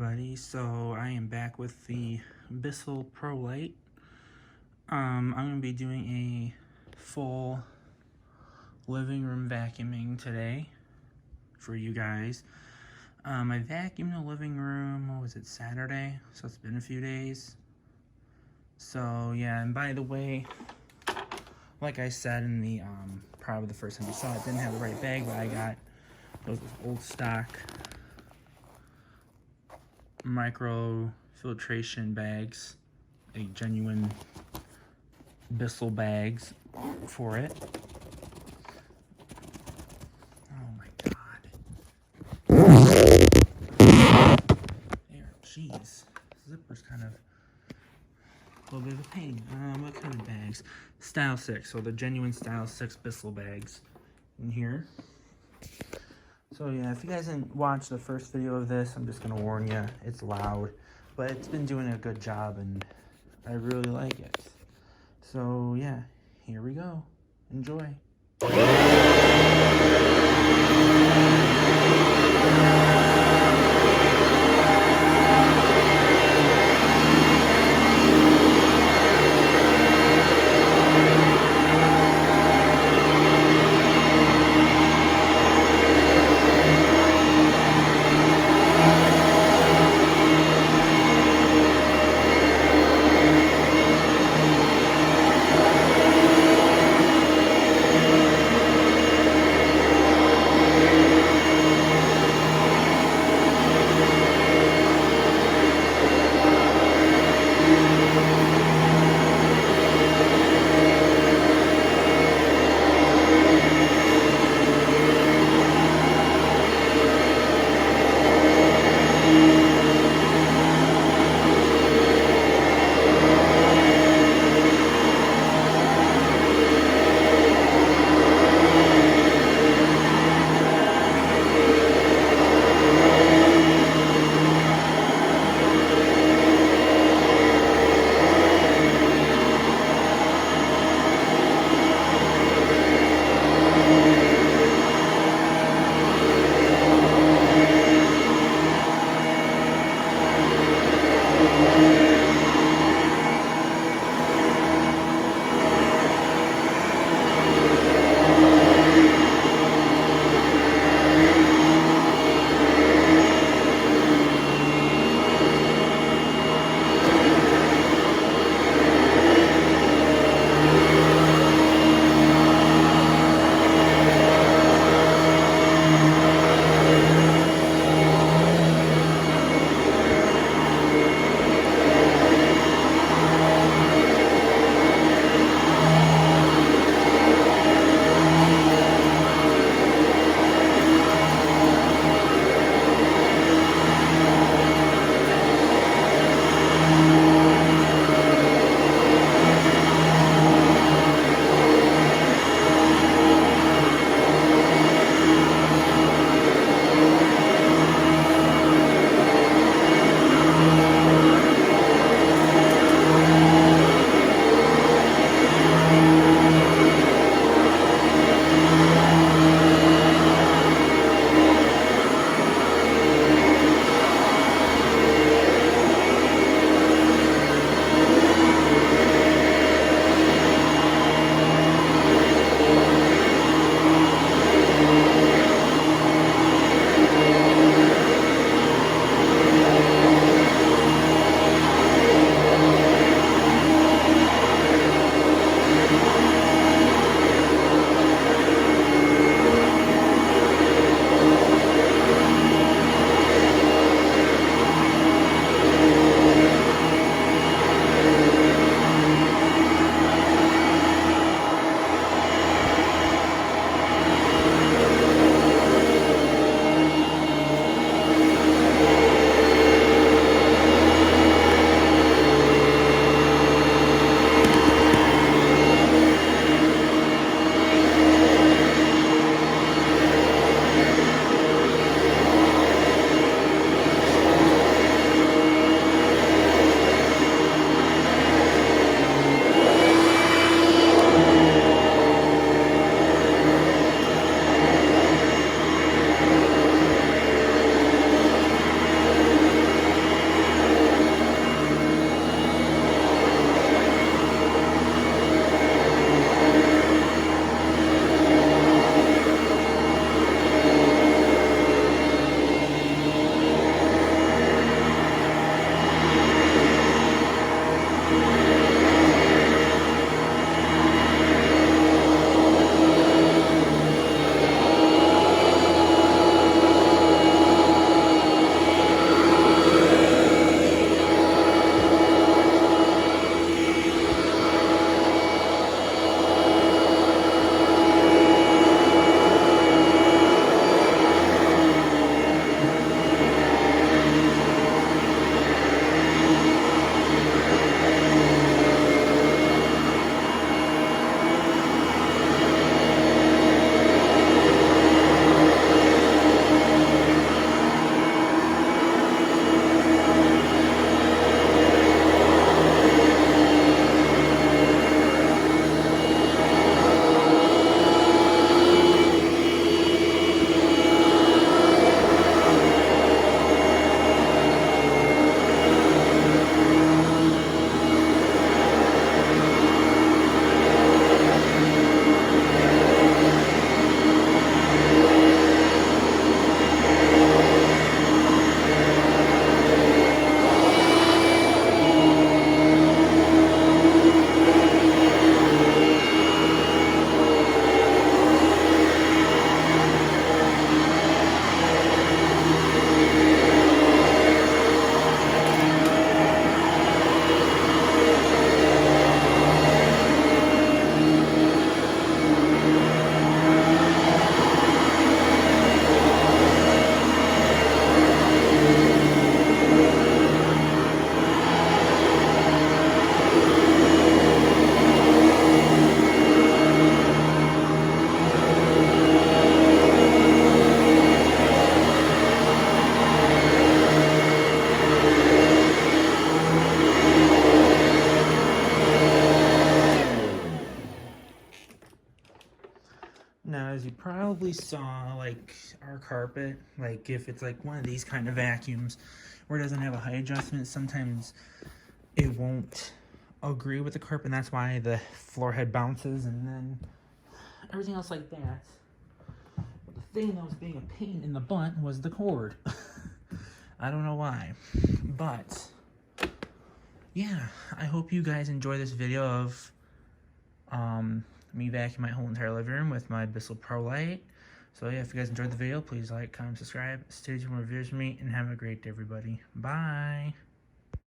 everybody, so I am back with the Bissell Pro Lite. I'm going to be doing a full living room vacuuming today for you guys. I vacuumed the living room, what was it, Saturday? So it's been a few days. So yeah, and by the way, like I said in the, probably the first time you saw it, didn't have the right bag, but I got those old stock micro filtration bags, a genuine Bissell bags for it. Oh my god. There, jeez. Zipper's kind of a little bit of a pain. What kind of bags? Style 6, so the genuine Style 6 Bissell bags in here. So yeah, if you guys didn't watch the first video of this, I'm just going to warn you, it's loud, but it's been doing a good job and I really like it. So yeah, here we go. Enjoy. Now, as you probably saw, like, our carpet, like, if it's, like, one of these kind of vacuums where it doesn't have a height adjustment, sometimes it won't agree with the carpet, and that's why the floor head bounces, and then everything else like that. But the thing that was being a pain in the butt was the cord. I don't know why, but yeah, I hope you guys enjoy this video of me vacuuming my whole entire living room with my Bissell Pro Light. So yeah, if you guys enjoyed the video, please like, comment, subscribe, stay tuned for more videos from me, and have a great day, everybody. Bye!